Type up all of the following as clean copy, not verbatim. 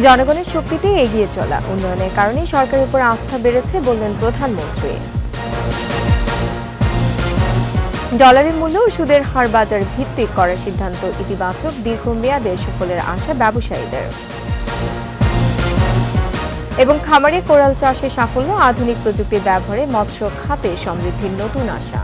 জনগণের শক্তিতে এগিয়ে চলা, উন্নয়নের কারণে সরকারের উপর আস্থা বেড়েছে বললেন প্রধানমন্ত্রী। ডলারের মূল্য ও সুদের হার বাজার ভিত্তিক করার সিদ্ধান্ত ইতিবাচক, দীর্ঘমেয়াদে সুফলের আশা ব্যবসায়ীদের। এবং খামারে কোরাল চাষে সাফল্য, আধুনিক প্রযুক্তির ব্যবহারে মৎস্য খাতে সমৃদ্ধির নতুন আশা।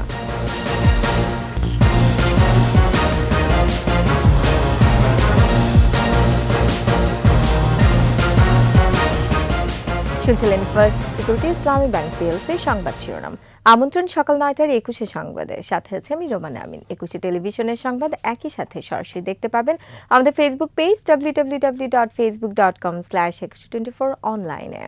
শুনছিলেন ফার্স্ট সিকিউরিটি ইসলামী ব্যাংক পিএলসি সংবাদ শিরোনাম। আমন্ত্রণ সকাল ৯টার ২১ সংবাদে, সাথে আছে আমি রোমানা আমিন। ২১ টেলিভিশনের সংবাদ একই সাথে সরাসরি দেখতে পাবেন আমাদের ফেসবুক পেজ www.facebook.com/2124 অনলাইনে।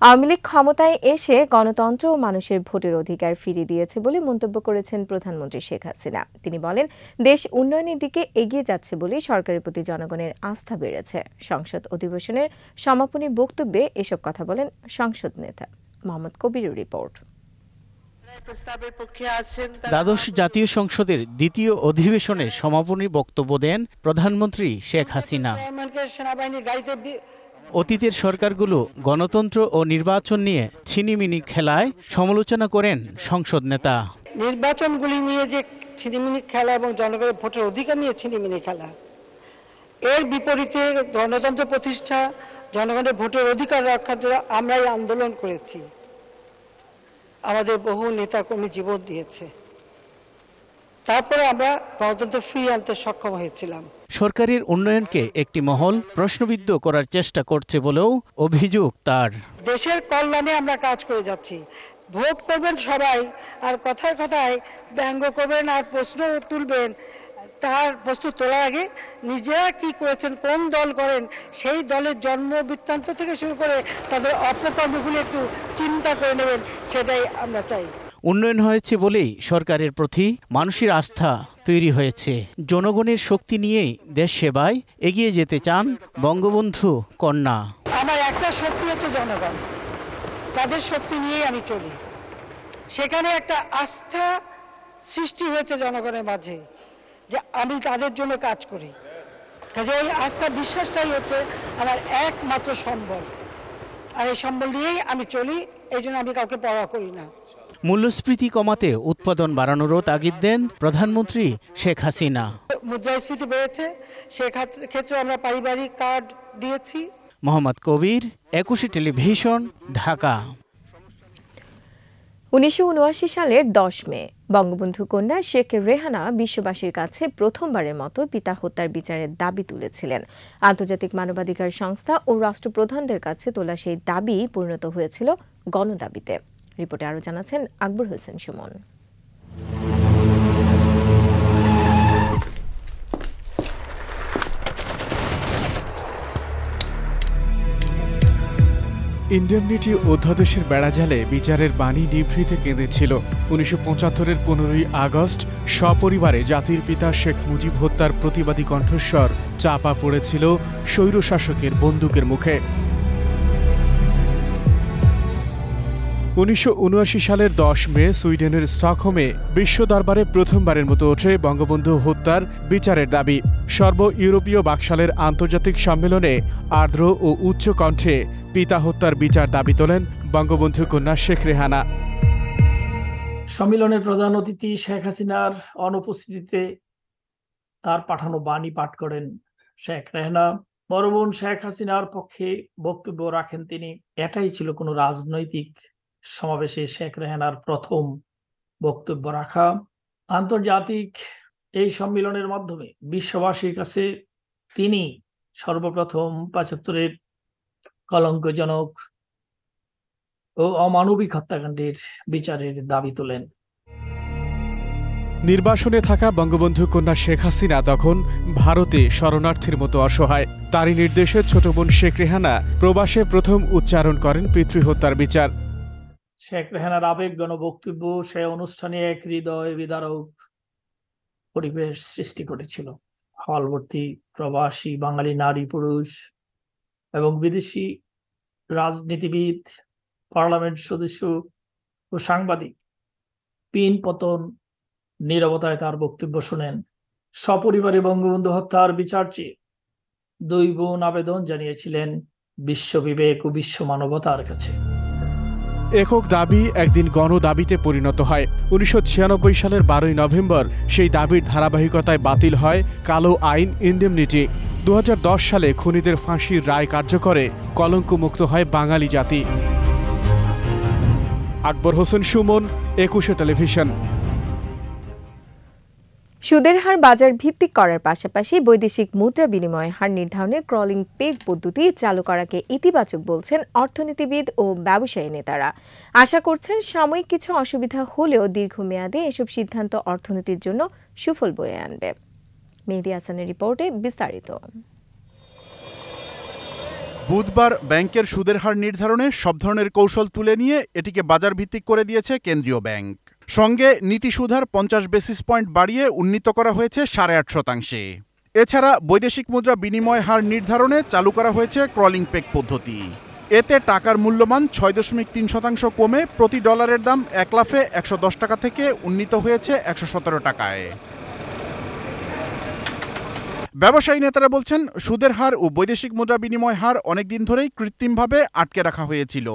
আওয়ামী লীগ ক্ষমতায় এসে গণতন্ত্র ও মানুষের ভোটের অধিকার ফিরিয়ে দিয়েছে বলে মন্তব্য করেছেন প্রধানমন্ত্রী শেখ হাসিনা। তিনি বলেন, দেশ উন্নয়নের দিকে এগিয়ে যাচ্ছে বলে সরকারের প্রতি জনগণের আস্থা বেড়েছে। সংসদ অধিবেশনের সমাপনী বক্তব্যে এসব কথা বলেন সংসদ নেতা। মোহাম্মদ কবিরের রিপোর্ট। দ্বাদশ জাতীয় সংসদের দ্বিতীয় অধিবেশনে সমাপনী বক্তব্য দেন প্রধানমন্ত্রী শেখ হাসিনা। অতীতের সরকারগুলো গণতন্ত্র ও নির্বাচন নিয়ে ছিনিমিনি খেলায় সমালোচনা করেন সংসদ নেতা। নির্বাচনগুলি নিয়ে যে ছিনিমিনি খেলা এবং জনগণের ভোটের অধিকার নিয়ে ছিনিমিনি খেলা, এর বিপরীতে গণতন্ত্র প্রতিষ্ঠা, জনগণের ভোটের অধিকার রক্ষার জন্য আমরাই আন্দোলন করেছি। আমাদের বহু নেতাকর্মী জীবন দিয়েছে, তারপরে আমরা গণতন্ত্র ফিরিয়ে আনতে সক্ষম হয়েছিলাম। সরকারের উন্নয়নকে একটি মহল প্রশ্নবিদ্ধ করার চেষ্টা করছে বলেও অভিযোগ তার। দেশের কল্যাণে আমরা কাজ করে যাচ্ছি। ভোট করবেন সবাই, আর কথায় কথায় ব্যঙ্গ করবেন আর প্রশ্ন তুলবেন। তার প্রশ্ন তোলার আগে নিজেরা কি করেছেন, কোন দল করেন, সেই দলের জন্ম বৃত্তান্ত থেকে শুরু করে তাদের অপকর্মগুলি একটু চিন্তা করে নেবেন, সেটাই আমরা চাই। উন্নয়ন হয়েছে বলেই সরকারের প্রতি মানুষের আস্থা তৈরি হয়েছে। জনগণের শক্তি নিয়েই দেশ সেবায় এগিয়ে যেতে চান বঙ্গবন্ধু কন্যা। আমার একটা শক্তি হচ্ছে জনগণ, তাদের শক্তি নিয়েই আমি চলি। সেখানে একটা আস্থা সৃষ্টি হয়েছে জনগণের মাঝে যে আমি তাদের জন্য কাজ করি। কাজে ওই আস্থা বিশ্বাসটাই হচ্ছে আমার একমাত্র সম্বল, আর এই সম্বল নিয়েই আমি চলি। এই জন্য আমি কাউকে পরোয়া করি না। মূল্যস্ফীতি কমাতে উৎপাদন বাড়ানোরও তাগিদ দেন প্রধানমন্ত্রী শেখ হাসিনা। মুদ্রাস্ফীতি বেড়েছে, সেক্ষেত্রে আমরা পারিবারিক কার্ড দিয়েছি। মোহাম্মদ কবির, ২১ টেলিভিশন, ঢাকা। ১৯৭৯ সালের ১০ মে বঙ্গবন্ধু কন্যা শেখ রেহানা বিশ্ববাসীর কাছে প্রথমবারের মতো পিতা হত্যার বিচারের দাবি তুলেছিলেন। আন্তর্জাতিক মানবাধিকার সংস্থা ও রাষ্ট্রপ্রধানদের কাছে তোলা সেই দাবি পরিণত হয়েছিল গণদাবিতে। রিপোর্টে আরও জানাচ্ছেন আকবর হোসেন সুমন। ইন্ডেমনিটি অধ্যাদেশের বেড়াজালে বিচারের বাণী নিভৃতে কেঁদেছিল। ১৯৭৫-এর ১৫ই আগস্ট সপরিবারে জাতির পিতা শেখ মুজিব হত্যার প্রতিবাদী কণ্ঠস্বর চাপা পড়েছিল স্বৈরশাসকের বন্দুকের মুখে। ১৯৭৯ সালের ১০ মে সুইডেনের স্টকহোমে বিশ্ব দরবারে প্রথমবারের মতো ওঠে বঙ্গবন্ধু হত্যার বিচারের দাবি। সর্ব ইউরোপীয় বাকশালের আন্তর্জাতিক সম্মেলনে আর্দ্র ও উচ্চ কণ্ঠে পিতা হত্যার বিচার দাবি তোলেন বঙ্গবন্ধু কন্যা শেখ রেহানা। সম্মেলনের প্রধান অতিথি শেখ হাসিনার অনুপস্থিতিতে তার পাঠানো বাণী পাঠ করেন শেখ রেহানা। বড় বোন শেখ হাসিনার পক্ষে বক্তব্য রাখেন তিনি। এটাই ছিল কোনো রাজনৈতিক সমাবেশে শেখ রেহানার প্রথম বক্তব্য রাখা। আন্তর্জাতিক এই সম্মেলনের মাধ্যমে বিশ্ববাসীর কাছে তিনি সর্বপ্রথম ৭৫-এর কলঙ্কজনক ও অমানবিক হত্যাকাণ্ডের বিচারের দাবি তোলেন। নির্বাসনে থাকা বঙ্গবন্ধু কন্যা শেখ হাসিনা তখন ভারতে শরণার্থীর মতো অসহায়। তারই নির্দেশে ছোট বোন শেখ রেহানা প্রবাসে প্রথম উচ্চারণ করেন পিতৃহত্যার বিচার। শেখ রেহানার আবেগঘন বক্তব্য সে অনুষ্ঠানে এক হৃদয় বিদারক পরিবেশ সৃষ্টি করেছিল। হলভর্তি প্রবাসী বাঙালি নারী পুরুষ এবং বিদেশি রাজনীতিবিদ, পার্লামেন্ট সদস্য ও সাংবাদিক পিন পতন নীরবতায় তার বক্তব্য শোনেন। সপরিবারে বঙ্গবন্ধু হত্যার বিচার চেয়ে দুই বোন আবেদন জানিয়েছিলেন বিশ্ব বিবেক ও বিশ্ব মানবতার কাছে। একক দাবি একদিন গণ দাবিতে পরিণত হয়। 1996 সালের 12 নভেম্বর সেই দাবির ধারাবাহিকতায় বাতিল হয় কালো আইন ইনডেমনিটি। 2010 সালে খুনিদের ফাঁসির রায় কার্যকরে কলঙ্কমুক্ত হয় বাঙালি জাতি। আকবর হোসেন সুমন, 21 টেলিভিশন। সুদের হার বাজার ভিত্তিক করার পাশাপাশি বৈদেশিক মুদ্রা বিনিময় হার নির্ধারণে ক্রলিং পেগ পদ্ধতি চালু করাকে ইতিবাচক বলছেন অর্থনীতিবিদ ও ব্যবসায়ী নেতারা। আশা করছেন সাময়িক কিছু অসুবিধা হলেও দীর্ঘমেয়াদে এসব সিদ্ধান্ত অর্থনীতির জন্য সুফল বয়ে আনবে। মেহেদী হাসানের রিপোর্টে বিস্তারিত। বুধবার ব্যাংকের সুদের হার নির্ধারণে সব ধরনের কৌশল তুলে নিয়ে এটিকে বাজার ভিত্তিক করে দিয়েছে কেন্দ্রীয় ব্যাংক। সঙ্গে নীতি সুদহার 50 বেসিস পয়েন্ট বাড়িয়ে উন্নীত করা হয়েছে 8.5%। এছাড়া বৈদেশিক মুদ্রা বিনিময় হার নির্ধারণে চালু করা হয়েছে ক্রলিং পেগ পদ্ধতি। এতে টাকার মূল্যমান 6.3% কমে প্রতি ডলারের দাম 1 লাফে 110 টাকা থেকে উন্নীত হয়েছে 117 টাকায়। ব্যবসায়ী নেতারা বলছেন, সুদের হার ও বৈদেশিক মুদ্রা বিনিময় হার অনেকদিন ধরেই কৃত্রিমভাবে আটকে রাখা হয়েছিল।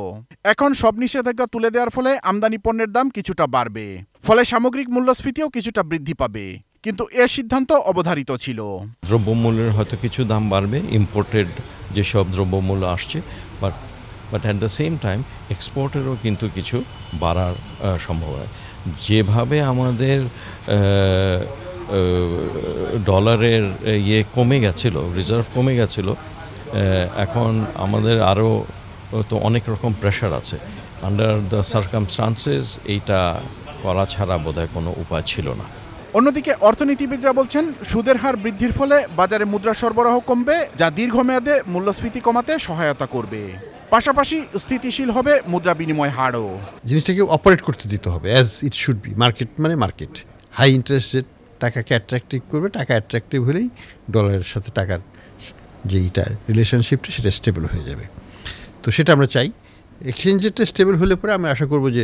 এখন সব নিষেধাজ্ঞা তুলে দেওয়ার ফলে আমদানি পণ্যের দাম কিছুটা বাড়বে, ফলে সামগ্রিক মূল্যস্ফীতিও কিছুটা বৃদ্ধি পাবে। কিন্তু এর সিদ্ধান্ত অবধারিত ছিল। দ্রব্যমূল্যের হয়তো কিছু দাম বাড়বে, ইম্পোর্টেড যেসব দ্রব্যমূল্য আসছে, but at the same time এক্সপোর্টেরও কিন্তু কিছু বাড়ার সম্ভাবনা। যেভাবে আমাদের ডলারের কমে গেছিল, রিজার্ভ কমে গেছিল, এখন আমাদের আরও তো অনেক রকম প্রেশার আছে। আন্ডার দ্য সার্কামস্টান্সেস এইটা করা ছাড়া বোধহয় কোনো উপায় ছিল না। অন্যদিকে অর্থনীতিবিদরা বলছেন, সুদের হার বৃদ্ধির ফলে বাজারে মুদ্রা সরবরাহ কমবে, যা দীর্ঘমেয়াদে মূল্যস্ফীতি কমাতে সহায়তা করবে। পাশাপাশি স্থিতিশীল হবে মুদ্রা বিনিময় হারও। জিনিসটাকে অপারেট করতে দিতে হবে as it should be. Market মানে মার্কেট, হাই ইন্টারেস্ট রেট টাকাকে অ্যাট্রাকটিভ করবে, টাকা অ্যাট্রাকটিভ হলেই ডলারের সাথে টাকার যেইটা রিলেশনশিপটা সেটা স্টেবল হয়ে যাবে। তো সেটা আমরা চাই। এক্সচেঞ্জ রেটটা স্টেবল হলে পরে আমরা আশা করব যে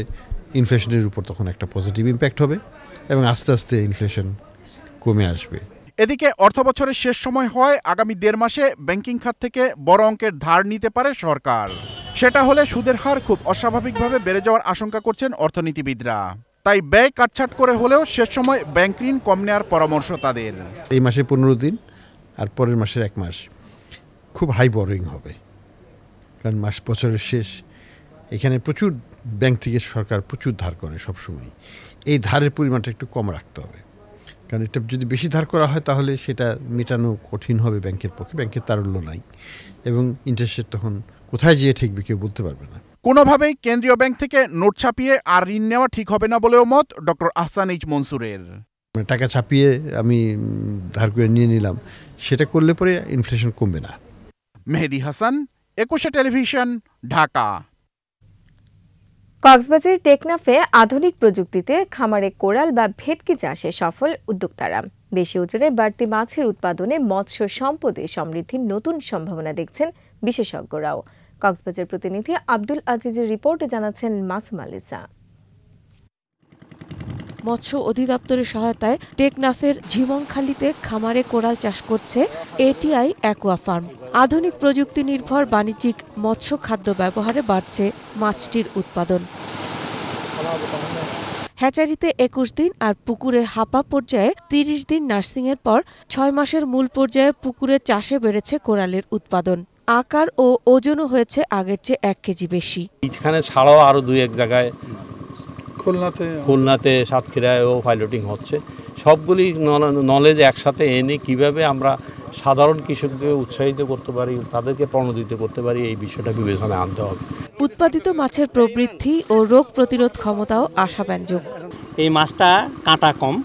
ইনফ্লেশনের উপর তখন একটা পজিটিভ ইম্প্যাক্ট হবে এবং আস্তে আস্তে ইনফ্লেশন কমে আসবে। এদিকে অর্থবছরের শেষ সময় হওয়ায় আগামী 1.5 মাসে ব্যাংকিং খাত থেকে বড় অঙ্কের ধার নিতে পারে সরকার। সেটা হলে সুদের হার খুব অস্বাভাবিকভাবে বেড়ে যাওয়ার আশঙ্কা করছেন অর্থনীতিবিদরা। তাই ব্যয় কাটছাট করে হলেও শেষ সময় ব্যাংক ঋণ কম নেওয়ার পরামর্শ তাদের। এই মাসে 15 দিন আর পরের মাসের 1 মাস খুব হাই বরোয়িং হবে, কারণ বছরের শেষ। এখানে প্রচুর ব্যাংক থেকে সরকার প্রচুর ধার করে সবসময়। এই ধারের পরিমাণটা একটু কম রাখতে হবে, কারণ এটা যদি বেশি ধার করা হয় তাহলে সেটা মেটানো কঠিন হবে ব্যাংকের পক্ষে। ব্যাংকের তারল্য নাই এবং ইন্টারেস্ট রেট তখন কোথায় যেয়ে ঠেকবে কেউ বলতে পারবে না। কোনোভাবেই কেন্দ্রীয় ব্যাংক থেকে নোট ছাপিয়ে আর ঋণ নেওয়া ঠিক হবে না বলেও মত ডক্টর আহসান এইচ মনসুরের। টাকা ছাপিয়ে আমি ধার করে নিয়ে নিলাম, সেটা করলে পরে ইনফ্লেশন কমবে না। মেহেদী হাসান, 21 টেলিভিশন, ঢাকা। কক্সবাজারের টেকনাফে আধুনিক প্রযুক্তিতে খামারে কোরাল বা ভেটকি চাষে সফল উদ্যোক্তারা। বেশি ওজনে বাড়তি মাছের উৎপাদনে মৎস্য সম্পদে সমৃদ্ধির নতুন সম্ভাবনা দেখছেন বিশেষজ্ঞরাও। কক্সবাজার প্রতিনিধি আব্দুল আজিজের রিপোর্টে জানাচ্ছেন মাসুম আলিসা। মৎস্য অধিদপ্তরের সহায়তায় টেকনাফের ঝিমংখালীতে খামারে কোরাল চাষ করছে এটিআই অ্যাকোয়া ফার্ম। আধুনিক প্রযুক্তি নির্ভর বাণিজ্যিক মৎস্য খাদ্য ব্যবহারে বাড়ছে মাছটির উৎপাদন। হ্যাচারিতে 21 দিন আর পুকুরে হাপা পর্যায়ে 30 দিন নার্সিংয়ের পর 6 মাসের মূল পর্যায়ে পুকুরে চাষে বেড়েছে কোরালের উৎপাদন। আকার ও ওজনও হয়েছে আগের চেয়ে 1 কেজি বেশি। এখানে ছাড়াও আরো 2-1 জায়গায় খুলনাতে সাতক্ষীরায়ও পাইলটিং হচ্ছে। সবগুলি নলেজ একসাথে এনে কিভাবে আমরা সাধারণ কৃষকদের উৎসাহিত করতে পারি, তাদেরকে প্রণোদিত করতে পারি, এই বিষয়টা বিবেচনায় আনতে হবে। উৎপাদিত মাছের প্রবৃদ্ধি ও রোগ প্রতিরোধ ক্ষমতাও আশাব্যঞ্জক। এই মাছটা কাঁটা কম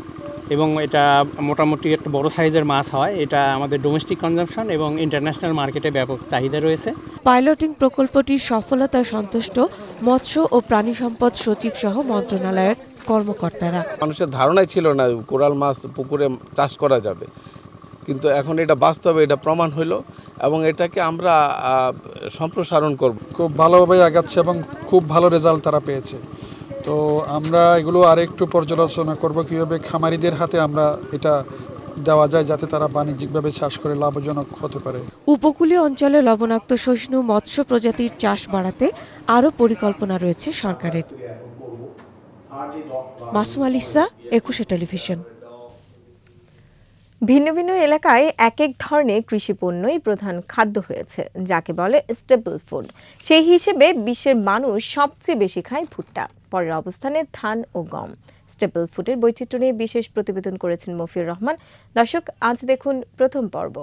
এবং এটা মোটামুটি একটা বড় সাইজের মাছ হয়। এটা আমাদের ডোমেস্টিক কনজাম্পশন এবং ইন্টারন্যাশনাল মার্কেটে ব্যাপক চাহিদা রয়েছে। পাইলটিং প্রকল্পটির সফলতায় সন্তুষ্ট মৎস্য ও প্রাণী সম্পদ সচিব সহ মন্ত্রণালয়ের কর্মকর্তারা। মানুষের ধারণাই ছিল না কোরাল মাছ পুকুরে চাষ করা যাবে, কিন্তু এখন এটা বাস্তবে এটা প্রমাণ হলো এবং এটাকে আমরা সম্প্রসারণ করব। খুব ভালোভাবে আগাচ্ছে এবং খুব ভালো রেজাল্ট তারা পেয়েছে। তো আমরা এগুলো আরেকটু পর্যালোচনা করব, কীভাবে খামারিদের হাতে আমরা এটা দেওয়া যায় যাতে তারা বাণিজ্যিকভাবে চাষ করে লাভজনক হতে পারে। উপকূলীয় অঞ্চলে লবণাক্ত সহিষ্ণু মৎস্য প্রজাতির চাষ বাড়াতে আরও পরিকল্পনা রয়েছে সরকারের। মাসুম আলিসা, 21 টেলিভিশন। ভিন্ন ভিন্ন এলাকায় এক এক ধরনের কৃষি পণ্যই প্রধান খাদ্য হয়েছে, যাকে বলে স্টেপল ফুড। সেই হিসেবে বিশ্বের মানুষ সবচেয়ে বেশি খায় ভুট্টা, পরের অবস্থানে ধান ও গম। স্টেপল ফুডের বৈচিত্র্য নিয়ে বিশেষ প্রতিবেদন করেছেন মফিউর রহমান। দর্শক, আজ দেখুন প্রথম পর্ব।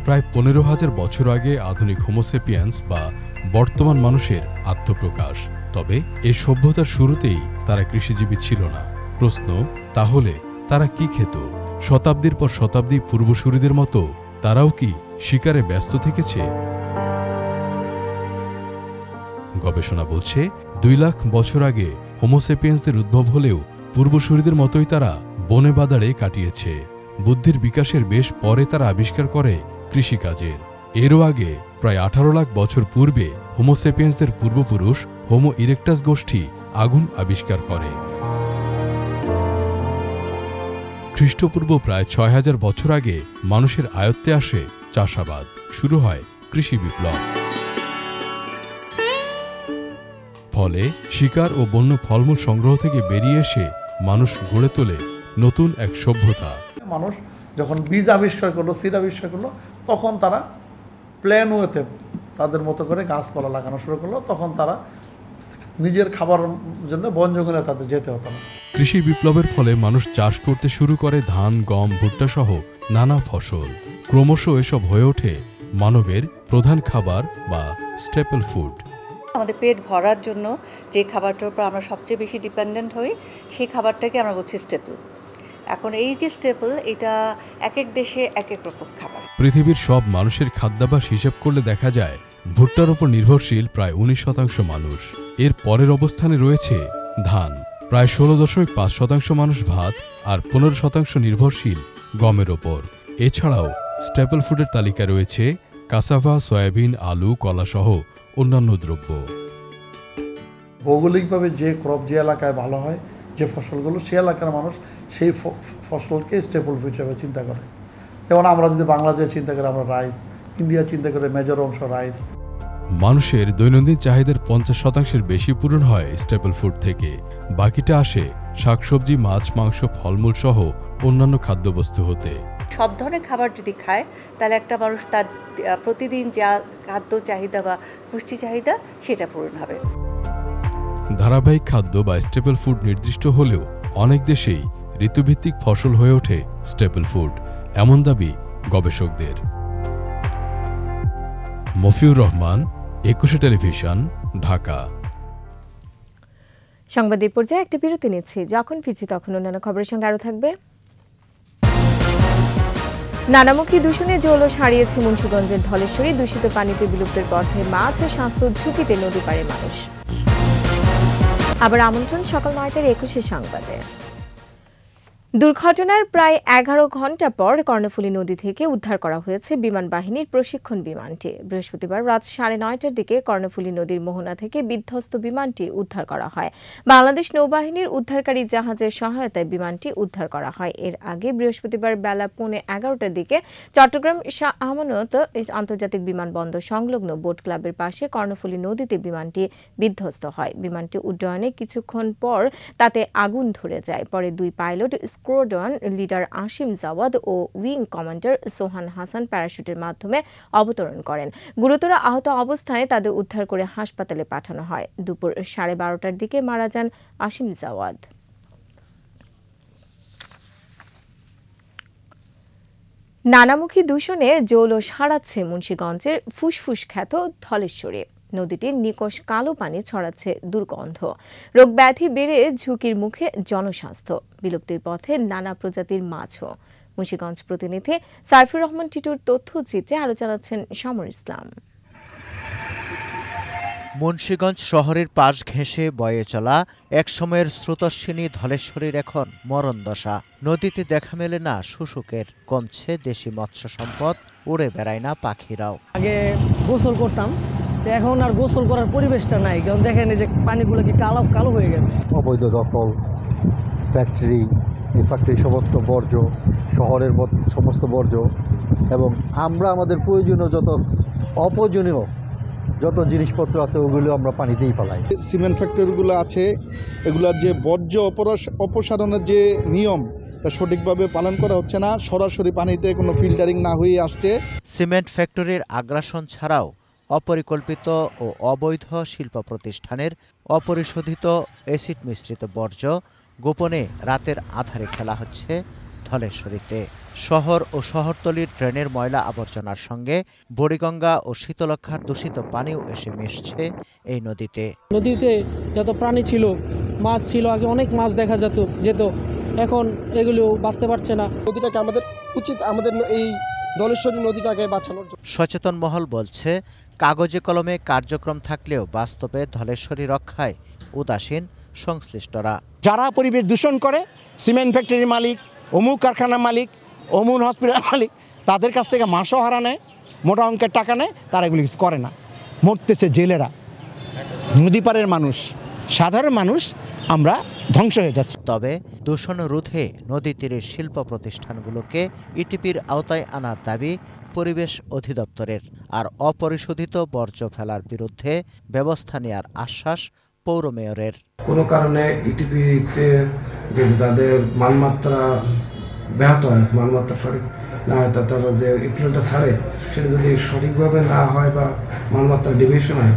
প্রায় 15,000 বছর আগে আধুনিক হোমোসেপিয়ান্স বা বর্তমান মানুষের আত্মপ্রকাশ। তবে এই সভ্যতার শুরুতেই তারা কৃষিজীবী ছিল না। প্রশ্ন, তাহলে তারা কি খেত? শতাব্দীর পর শতাব্দী পূর্বসূরীদের মতো তারাও কি শিকারে ব্যস্ত থেকেছে? গবেষণা বলছে 2 লাখ বছর আগে হোমোসেপিয়েন্সদের উদ্ভব হলেও পূর্বসূরীদের মতোই তারা বনে বাদারে কাটিয়েছে। বুদ্ধির বিকাশের বেশ পরে তারা আবিষ্কার করে কৃষিকাজের। এরও আগে প্রায় 18 লাখ বছর পূর্বে হোমোসেপিয়েন্সদের পূর্বপুরুষ হোমো ইরেক্টাস গোষ্ঠী আগুন আবিষ্কার করে। খ্রিস্টপূর্ব প্রায় 6000 বছর আগে মানুষের আয়ত্তে আসে চাষাবাদ। শুরু হয় কৃষি বিপ্লব। ফলে শিকার ও বন্য ফলমূল সংগ্রহ থেকে বেরিয়ে এসে মানুষ গড়ে তোলে নতুন এক সভ্যতা। মানুষ যখন বীজ আবিষ্কার করলো, সিড আবিষ্কার করলো, তখন তারা প্ল্যান ওয়েতে তাদের মতো করে গাছপালা লাগানো শুরু করলো। তখন তারা নিজের খাবার জন্য বন জঙ্গলে তাদের যেতে হতো না। কৃষি বিপ্লবের ফলে মানুষ চাষ করতে শুরু করে ধান, গম, ভুট্টা সহ নানা ফসল। ক্রমশ এসব হয়ে ওঠে মানবের প্রধান খাবার বা স্টেপল ফুড। আমাদের পেট ভরার জন্য যে খাবারটার উপর আমরা সবচেয়ে বেশি ডিপেন্ডেন্ট হই, সেই খাবারটাকে আমরা বলছি স্টেপল। এখন এই যে স্টেপল, এটা এক এক দেশে এক এক রকম খাবার। পৃথিবীর সব মানুষের খাদ্যাভ্যাস হিসেব করলে দেখা যায় ভুট্টার উপর নির্ভরশীল প্রায় 19% মানুষ। এর পরের অবস্থানে রয়েছে ধান, প্রায় 16.5% মানুষ ভাত, আর 15% নির্ভরশীল গমের ওপর। এছাড়াও স্টেপল ফুডের তালিকায় রয়েছে কাসাভা, সয়াবিন, আলু, কলা সহ অন্যান্য দ্রব্য। ভৌগোলিকভাবে যে ক্রপ যে এলাকায় ভালো হয়, যে ফসলগুলো, সেই এলাকার মানুষ সেই ফসলকে স্টেপল ফুড হিসেবে চিন্তা করে। যেমন আমরা যদি বাংলাদেশ চিন্তা করি, আমরা রাইস, ইন্ডিয়া চিন্তা করে মেজর অংশ রাইস। মানুষের দৈনন্দিন চাহিদার 50% বেশি পূরণ হয় স্টেপল ফুড থেকে। বাকিটা আসে শাকসবজি, মাছ, মাংস, ফলমূল সহ অন্যান্য খাদ্যবস্তু হতে। সব ধরনের খাবার যদি খায়, তাহলে একটা মানুষ তার প্রতিদিন যা খাদ্য চাহিদা বা পুষ্টি চাহিদা, সেটা পূরণ হবে। ধারাবাহিক খাদ্য বা স্টেপল ফুড নির্দিষ্ট হলেও অনেক দেশেই ঋতুভিত্তিক ফসল হয়ে ওঠে স্টেপল ফুড, এমন দাবি গবেষকদের। মফিউর রহমান, 21 টেলিভিশন, ঢাকা। সংবাদ পর্যায়ে একটা বিরতি নিচ্ছি। যখন ফিরছি তখন অন্যান্য খবরের সঙ্গে আরও থাকবে। নানামুখী দূষণে জৌলস হারিয়েছে মুন্সিগঞ্জের ধলেশ্বরী। দূষিত পানিতে বিলুপ্তের পথে মাছ ও স্বাস্থ্য ঝুঁকিতে নদী পাড়ে মানুষ। আবার আমন্ত্রণ সকাল 9টার 21 সংবাদে। দুর্ঘটনার প্রায় 11 ঘণ্টা পর কর্ণফুলী নদী থেকে উদ্ধার করা হয়েছে বিমান বাহিনীর প্রশিক্ষণ বিমানটি। বৃহস্পতিবার রাত 9:30টার দিকে কর্ণফুলী নদীর মোহনা থেকে বিধ্বস্ত বিমানটি উদ্ধার করা হয়। বাংলাদেশ নৌবাহিনীর উদ্ধারকারী জাহাজের সহায়তায় বিমানটি উদ্ধার করা হয়। এর আগে বৃহস্পতিবার বেলা 11:15টার দিকে চট্টগ্রাম শাহ আমানত আন্তর্জাতিক বিমানবন্দর সংলগ্ন বোট ক্লাবের পাশে কর্ণফুলী নদীতে বিমানটি বিধ্বস্ত হয়। বিমানটি উড্ডয়নে কিছুক্ষণ পর তাতে আগুন ধরে যায়। পরে 2 pilot, squadron leader Asim Jawad ও উইং কমান্ডার সোহান হাসান প্যারাশুটের মাধ্যমে অবতরণ করেন। গুরুতর আহত অবস্থায় তাদের উদ্ধার করে হাসপাতালে পাঠানো হয়। দুপুর 12:30টার দিকে মারা যান আসিম জাওয়াদ। নানামুখী দূষণে জৌলস হারাচ্ছে মুন্সিগঞ্জের ফুসফুস খ্যাত ধলেশ্বরী। নদীটির নিকষ কালো পানি ছড়াচ্ছে দুর্গন্ধ। রোগ ব্যাধি বেড়ে ঝুঁকির মুখে জনস্বাস্থ্য। বিলুপ্তির পথে নানা প্রজাতির মাছও। মুন্সিগঞ্জ প্রতিনিধি সাইফুর রহমান টিটুর তথ্যচিত্রে আরো জানাচ্ছেন সমর ইসলাম। মুন্সিগঞ্জ শহরের পাশ ঘেঁষে বয়ে চলা একসময়ের স্রোতস্বিনী ধলেশ্বরীর এখন মরণ দশা। নদীতে দেখা মেলে না শুশুকের, কমছে দেশি মৎস্য সম্পদ, উড়ে বেড়ায় না পাখিরাও। আগে গোসল করতাম, এখন আর গোসল করার পরিবেশটা নাই, কারণ দেখেন এই যে পানিগুলো কি কালো কালো হয়ে গেছে। অবৈধ দখল, ফ্যাক্টরি, এই ফ্যাক্টরি সমস্ত বর্জ্য, শহরের সমস্ত বর্জ্য, এবং আমরা আমাদের প্রয়োজনীয় অপ্রয়োজনীয় যত জিনিসপত্র আছে ওগুলো আমরা পানিতেই ফেলাই। সিমেন্ট ফ্যাক্টরিগুলো আছে, এগুলার যে বর্জ্য অপসারণের যে নিয়ম সঠিকভাবে পালন করা হচ্ছে না, সরাসরি পানিতে কোনো ফিল্টারিং না হয়ে আসছে। সিমেন্ট ফ্যাক্টরির আগ্রাসন ছাড়াও অপরিকল্পিত ও অবৈধ শিল্প প্রতিষ্ঠানের অপরিশোধিত অ্যাসিড মিশ্রিত বর্জ্য গোপনে রাতের আধারে ফেলা হচ্ছে ধলেশ্বরীতে। শহর ও শহরতলির ড্রেনের ময়লা আবর্জনার সঙ্গে বুড়িগঙ্গা ও শীতলক্ষার দূষিত পানিও এসে মিশছে এই নদীতে। নদীতে যত প্রাণী ছিল, মাছ ছিল, আগে অনেক মাছ দেখা যেত, এখন এগুলো বাঁচতে পারছে না। নদীটাকে আমাদের উচিত আমাদের এই ধলেশ্বরী নদীটাকে বাঁচানোর জন্য। সচেতন মহল বলছে, কাগজে কলমে কার্যক্রম থাকলেও বাস্তবে ধলেশ্বরী রক্ষায় উদাসীন সংশ্লিষ্টরা। যারা পরিবেশ দূষণ করে, সিমেন্ট ফ্যাক্টরির মালিক, অমুক কারখানার মালিক, অমুক হসপিটাল মালিক, তাদের কাছ থেকে মাসও হারা নেয়, মোটা অঙ্কের টাকা নেয়, তারা এগুলি কিছু করে না। মরতেছে জেলেরা, নদী পাড়ের মানুষ, সাধারণ মানুষ, আমরা ধ্বংস হয়ে যাচ্ছে। তবে দূষণ রোধে নদী তীরের শিল্প প্রতিষ্ঠানগুলোকে ইটিপির আওতায় আনার দাবি পরিবেশ অধিদপ্তরের। আর অপরিশোধিত বর্জ্য ফেলার বিরুদ্ধে ব্যবস্থা নেওয়ার আশ্বাস পৌর মেয়রের। কোনো কারণে ইটিপিতে যে তাদের মালমাত্রা ব্যাহত হয়, মালমাত্রা সঠিক না হয়, তারা যে ইকুইপমেন্টটা ছাড়ে সেটা যদি সঠিকভাবে না হয় বা মালমাত্রা ডিভিয়েশন হয়,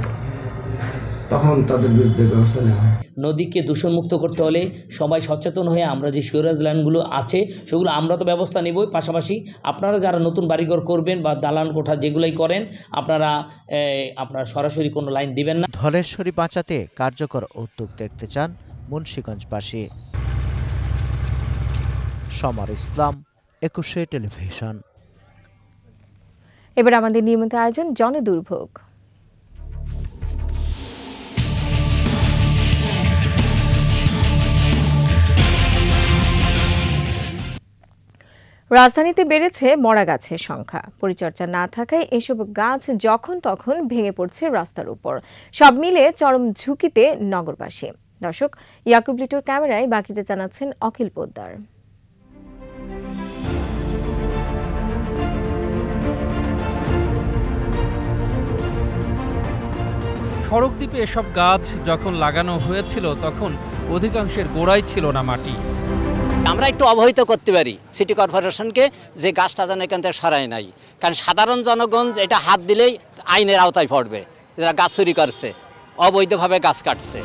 তখন তাদের বিরুদ্ধে ব্যবস্থা নেওয়া হয়। নদীকে দূষণমুক্ত করতে হলে সবাই সচেতন হয়ে আমরা যে সিওরেজ লাইনগুলো আছে সেগুলো আমরা তো ব্যবস্থা নেবই, পাশাপাশি আপনারা যারা নতুন বাড়িঘর করবেন বা দালান কোঠা যেগুলোই করেন, আপনারা সরাসরি কোনো লাইন দিবেন না। ধলেশ্বরী বাঁচাতে কার্যকর উদ্যোগ দেখতে চান মুন্সিগঞ্জবাসী। সমর ইসলাম, 21 টেলিভিশন। এবার আমাদের নিয়মিত আয়োজন জনদুর্ভোগ। রাজধানীতে বেড়েছে মরা গাছের সংখ্যা। পরিচর্যা না থাকায় এসব গাছ যখন তখন ভেঙে পড়ছে রাস্তার উপর। সব মিলে চরম ঝুঁকিতে নগরবাসী। দর্শক, ইয়াকুব লিটুর ক্যামেরায় বাকিটা জানাচ্ছেন অখিল পোদ্দার। সড়ক দ্বীপে এসব গাছ যখন লাগানো হয়েছিল তখন অধিকাংশের গোড়ায় ছিল না মাটি। আমরা একটু অবহিত করতে পারি সিটি কর্পোরেশনকে যে গাছটা যেন এখান থেকে সরাই নাই, কারণ সাধারণ জনগণ এটা হাত দিলেই আইনের আওতায় পড়বে। যারা গাছ চুরি করছে, অবৈধভাবে গাছ কাটছে।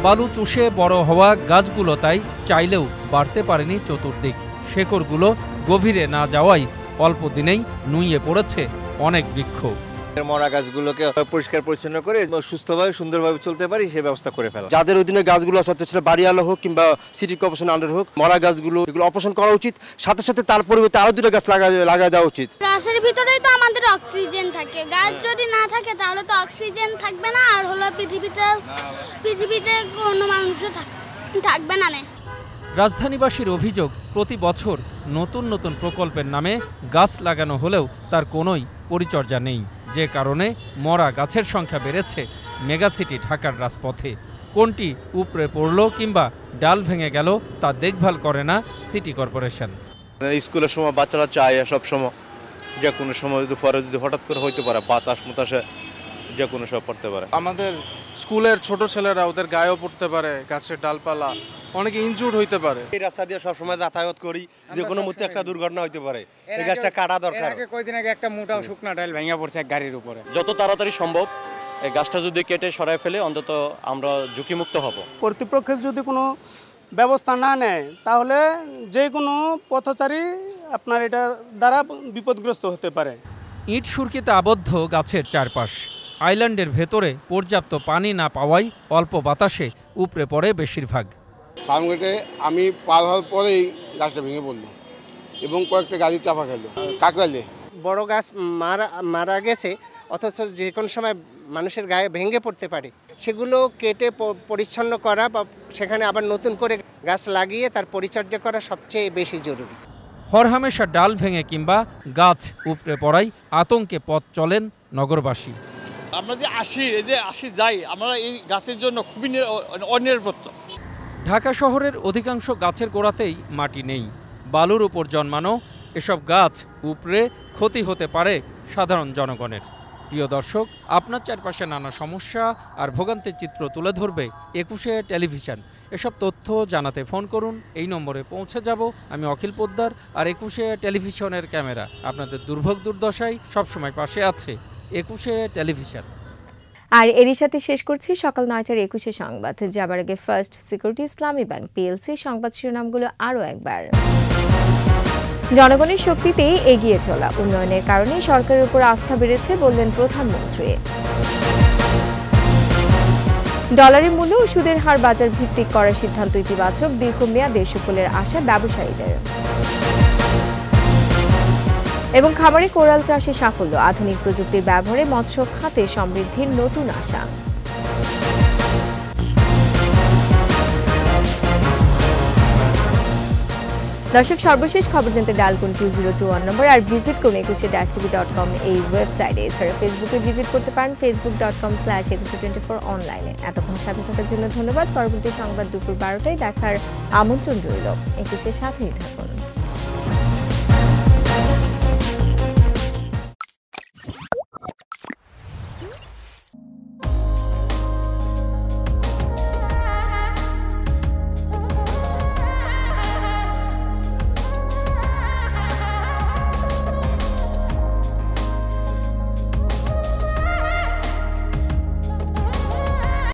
বালু চুষে বড় হওয়া গাছগুলো তাই চাইলেও বাড়তে পারেনি চতুর্দিক। শেকড়গুলো গভীরে না যাওয়ায় অল্প দিনেই নুইয়ে পড়েছে অনেক বৃক্ষ। মরা গাছগুলোকে পরিষ্কার পরিচ্ছন্ন করে সুস্থভাবে সুন্দরভাবে চলতে পারি সে ব্যবস্থা করে ফেলা। যাদের অধীনে গাছগুলো আছে, সেটা বাড়িওয়ালা হোক কিংবা সিটি কর্পোরেশন আন্ডার হোক, মরা গাছগুলো এগুলো অপসারণ করা উচিত। সাথে সাথে তার পরিবর্তে আরো 2টা গাছ লাগাই দেওয়া উচিত। গাছের ভিতরেই তো আমাদের অক্সিজেন থাকে, গাছ যদি না থাকে তাহলে তো অক্সিজেন থাকবে না, আর হলো পৃথিবীতে কোনো মানুষও থাকবে না। রাজধানীবাসীর অভিযোগ, প্রতি বছর নতুন নতুন প্রকল্পের নামে গাছ লাগানো হলেও তার কোনোই পরিচর্যা নেই, যে কারণে মরা গাছের সংখ্যা বেড়েছে মেগাসিটি ঢাকার রাজপথে। কোনটি উপড়ে পড়ল কিংবা ডাল ভেঙে গেল তা দেখভাল করে না সিটি কর্পোরেশন। স্কুলের সময় বাচ্চারা চায় সব সময়, যে কোনো সময় যদি পরে যদি হঠাৎ করে হইতে পারে বাতাস মতাসে যে কোনো সব পড়তে পারে। আমাদের স্কুলের ছোট ছেলেরা ওদের গায়েও পড়তে পারে, গাছের ডালপালা, অনেকে ইনজুর্ড হইতে পারে। এই রাস্তা দিয়ে সবসময় যাতায়াত করি, যে কোনো মুহূর্তে একটা দুর্ঘটনা হইতে পারে। এই গাছটা কাটা দরকার। কয়েকদিন আগে একটা মোটা শুকনা ডাল ভেঙে পড়ছে এক গাড়ির উপরে। যত তাড়াতাড়ি সম্ভব এই গাছটা যদি কেটে সরায় ফেলে অন্তত আমরা ঝুঁকিমুক্ত হব। কর্তৃপক্ষের যদি কোনো ব্যবস্থা না নেয় তাহলে যে কোনো পথচারী আপনার এটা দ্বারা বিপদগ্রস্ত হতে পারে। ইট সুরকিতে আবদ্ধ গাছের চারপাশ। আইল্যান্ডের ভেতরে পর্যাপ্ত পানি না পাওয়ায় অল্প বাতাসে উপড়ে পড়ে বেশিরভাগ। ফার্মগেটে আমি পার হওয়ার পরেই গাছটা ভেঙে পড়লো এবং কয়েকটা গাড়ি চাপা খেলো। কাকরাইলে বড় গাছ মারা গেছে, অথচ যে কোনো সময় মানুষের গায়ে ভেঙে পড়তে পারে। সেগুলো কেটে পরিচ্ছন্ন করা বা সেখানে আবার নতুন করে গাছ লাগিয়ে তার পরিচর্যা করা সবচেয়ে বেশি জরুরি। হরহামেশা ডাল ভেঙে কিংবা গাছ উপড়ে পড়ায় আতঙ্কে পথ চলেন নগরবাসী। আমরা যে আসি যাই, আমরা এই গাছের জন্য খুবই অনিরাপত্তা। ঢাকা শহরের অধিকাংশ গাছের গোড়াতেই মাটি নেই। বালুর উপর জন্মানো এসব গাছ উপড়ে ক্ষতি হতে পারে সাধারণ জনগণের। প্রিয় দর্শক, আপনার চারপাশে নানা সমস্যা আর ভোগান্তির চিত্র তুলে ধরবে ২১শে টেলিভিশন। এসব তথ্য জানাতে ফোন করুন, এই নম্বরে পৌঁছে যাব। আমি অখিল পোদ্দার, আর ২১শে টেলিভিশনের ক্যামেরা আপনাদের দুর্ভোগ দুর্দশায় সবসময় পাশে আছে। ২১শে টেলিভিশন। আর এরই সাথে শেষ করছি সকাল ৯টার ২১শে সংবাদ। যাবার আগে ফার্স্ট সিকিউরিটি ইসলামী ব্যাংক পিএলসি সংবাদ শিরোনামগুলো আরও একবার। জনগণের শক্তিতেই এগিয়ে চলা, উন্নয়নের কারণে সরকারের উপর আস্থা বেড়েছে বললেন প্রধানমন্ত্রী। ডলারের মূল্য ও সুদের হার বাজার ভিত্তিক করার সিদ্ধান্ত ইতিবাচক, দীর্ঘমেয়াদে সুফলের আশা ব্যবসায়ীদের। এবং খামারে কোরাল চাষে সাফল্য, আধুনিক প্রযুক্তির ব্যবহারে মৎস্য খাতে সমৃদ্ধির নতুন আশা। দর্শক, সর্বশেষ খবর জানতে ডায়াল করুন 2021 নম্বর আর ভিজিট করুন 21-tv.com এই ওয়েবসাইটে। এছাড়া ফেসবুকে ভিজিট করতে পারেন facebook.com/2124 অনলাইনে। এতক্ষণ সাথে থাকার জন্য ধন্যবাদ। পরবর্তী সংবাদ দুপুর 12টায় দেখার আমন্ত্রণ রইল। 21-এর সাথেই থাকুন।